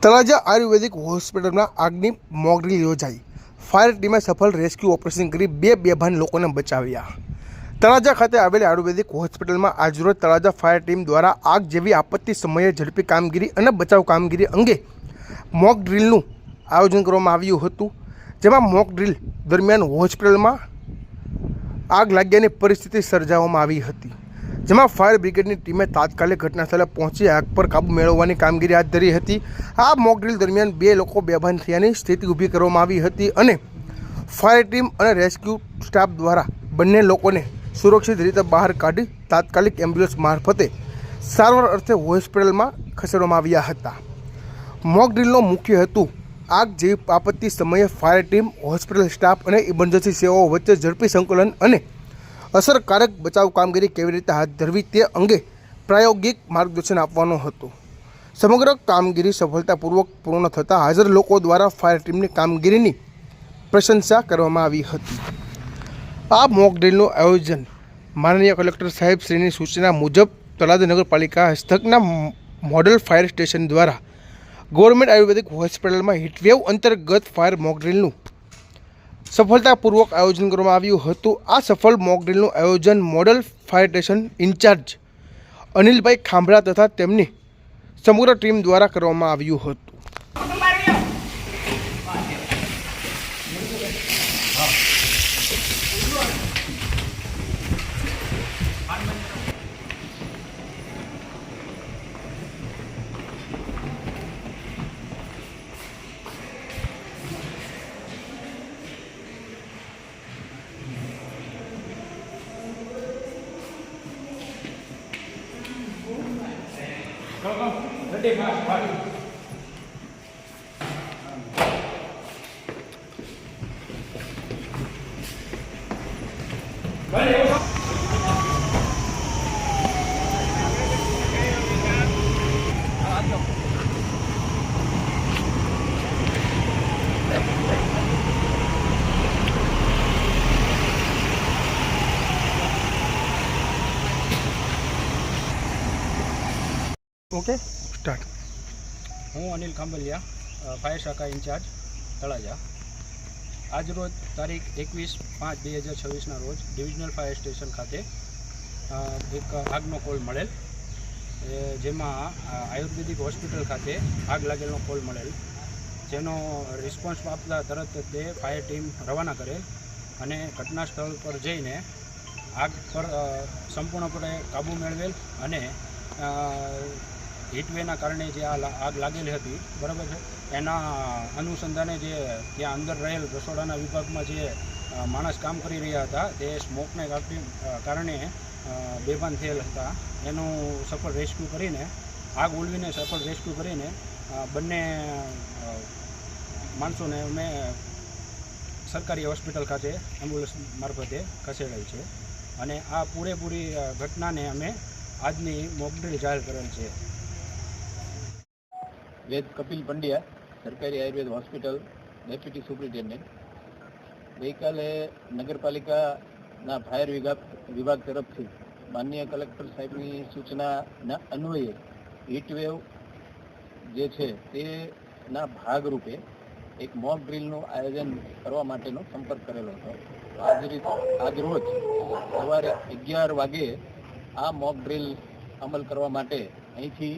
તળાજા આયુર્વેદિક હોસ્પિટલમાં આગની mock drill યોજાઈ। ફાયર ટીમે સફળ રેસ્ક્યુ ઓપરેશન કરી બે બેભાન લોકોને બચાવ્યા। તળાજા ખાતે આવેલી આયુર્વેદિક હોસ્પિટલમાં આજરોજ તળાજા ફાયર ટીમ દ્વારા આગ જેવી આપત્તિ સમયે ઝડપી કામગીરી અને બચાવ કામગીરી અંગે મોક ડ્રીલનું આયોજન કરવામાં આવ્યું હતું, જેમાં મોક ડ્રીલ દરમિયાન હોસ્પિટલમાં આગ લાગ્યાની પરિસ્થિતિ સર્જાવવામાં આવી હતી, જેમાં ફાયર બ્રિગેડની ટીમે તાત્કાલિક ઘટનાસ્થળે પહોંચી આગ પર કાબૂ મેળવવાની કામગીરી હાથ ધરી હતી। આ મોક ડ્રીલ દરમિયાન બે લોકો બેભાન થયાની સ્થિતિ ઊભી કરવામાં આવી હતી અને ફાયર ટીમ અને રેસ્ક્યુ સ્ટાફ દ્વારા બંને લોકોને સુરક્ષિત રીતે બહાર કાઢી તાત્કાલિક એમ્બ્યુલન્સ મારફતે સારવાર અર્થે હોસ્પિટલમાં ખસેડવામાં આવ્યા હતા। મોક ડ્રીલનો મુખ્ય હેતુ આગ જેવી આપત્તિ સમયે ફાયર ટીમ, હોસ્પિટલ સ્ટાફ અને ઇમરજન્સી સેવાઓ વચ્ચે ઝડપી સંકલન અને અસરકારક બચાવ કામગીરી કેવી રીતે હાથ ધરવી તે અંગે પ્રાયોગિક માર્ગદર્શન આપવાનો હતો। સમગ્ર કામગીરી સફળતાપૂર્વક પૂર્ણ થતાં હાજર લોકો દ્વારા ફાયર ટીમની કામગીરીની પ્રશંસા કરવામાં આવી હતી। આ મોક ડ્રીલનું આયોજન માનનીય કલેક્ટર સાહેબ શ્રીની સૂચના મુજબ તળાજા નગરપાલિકા હસ્તકના મોડલ ફાયર સ્ટેશન દ્વારા ગવર્મેન્ટ આયુર્વેદિક હોસ્પિટલમાં હીટવેવ અંતર્ગત ફાયર મોક ડ્રીલનું સફળતાપૂર્વક આયોજન કરવામાં આવ્યું હતું। આ સફળ મોક ડ્રીલનું આયોજન મોડલ ફાયર સ્ટેશન ઇન્ચાર્જ અનિલભાઈ ખાંભરા તથા તેમની સમગ્ર ટીમ દ્વારા કરવામાં આવ્યું હતું। Okay, start. હું અનિલ ખાંભલિયા, ફાયર શાખા ઇન્ચાર્જ તળાજા। આજરોજ તારીખ 21/5/2026ના રોજ ડિવિઝનલ ફાયર સ્ટેશન ખાતે એક આગનો કોલ મળેલ, જેમાં આયુર્વેદિક હોસ્પિટલ ખાતે આગ લાગેલનો કોલ મળેલ, જેનો રિસ્પોન્સ આપતા તરત તે ફાયર ટીમ રવાના કરેલ અને ઘટના સ્થળ પર જઈને આગ પર સંપૂર્ણપણે કાબૂ મેળવેલ અને હીટવેના કારણે જે આગ લાગેલી હતી, બરાબર છે, એના અનુસંધાને જે ત્યાં અંદર રહેલ રસોડાના વિભાગમાં જે માણસ કામ કરી રહ્યા હતા તે સ્મોકને કારણે બેભાન થયેલ હતા। એનું સફળ રેસ્ક્યુ કરીને, આગ ઓલવીને સફળ રેસ્ક્યુ કરીને બંને માણસોને અમે સરકારી હોસ્પિટલ ખાતે એમ્બ્યુલન્સ મારફતે ખસેડાય છે અને આ પૂરેપૂરી ઘટનાને અમે આજની મોક ડ્રીલ જાહેર કરેલ છે। વેદ કપિલ પંડ્યા, સરકારી આયુર્વેદ હોસ્પિટલ ડેપ્યુટી સુપ્રિન્ટેન્ડન્ટ। ગઈકાલે નગરપાલિકાના ફાયર વિભાગ તરફથી માનનીય કલેક્ટર સાહેબની સૂચનાના અન્વયે હીટવેવ જે છે તેના ભાગરૂપે એક મોક ડ્રીલનું આયોજન કરવા માટેનો સંપર્ક કરેલો હતો। આજરોજ સવારે 11 વાગે આ મોક ડ્રીલ અમલ કરવા માટે અહીંથી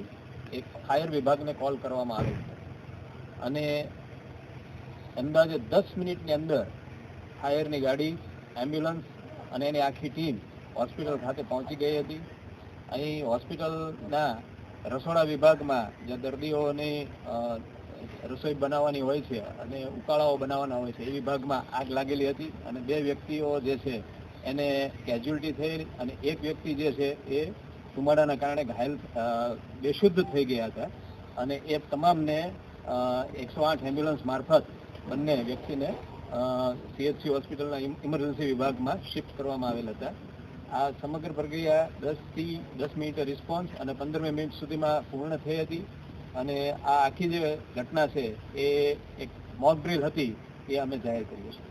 એક ફાયર વિભાગને કોલ કરવામાં આવેલ અને અંદાજે 10 મિનિટની અંદર ફાયરની ગાડી, એમ્બ્યુલન્સ અને એની આખી ટીમ હોસ્પિટલ ખાતે પહોંચી ગઈ હતી। અહીં હોસ્પિટલના રસોડા વિભાગમાં જે દર્દીઓની રસોઈ બનાવવાની હોય છે અને ઉકાળાઓ બનાવવાના હોય છે એ વિભાગમાં આગ લાગેલી હતી અને બે વ્યક્તિઓ જે છે એને કેઝ્યુઅલ્ટી થઈ અને એક વ્યક્તિ જે છે એ ધુમાડાના કારણે ઘાયલ બેશુદ્ધ થઈ ગયા હતા અને એ તમામને 108 એમ્બ્યુલન્સ મારફત બંને વ્યક્તિને CHC હોસ્પિટલના ઇમરજન્સી વિભાગમાં શિફ્ટ કરવામાં આવેલ હતા। આ સમગ્ર પ્રક્રિયા 10 મિનિટે રિસ્પોન્સ અને 15મી મિનિટ સુધીમાં પૂર્ણ થઈ હતી અને આ આખી જે ઘટના છે એ એક મોક ડ્રીલ હતી એ અમે જાહેર કરી છે।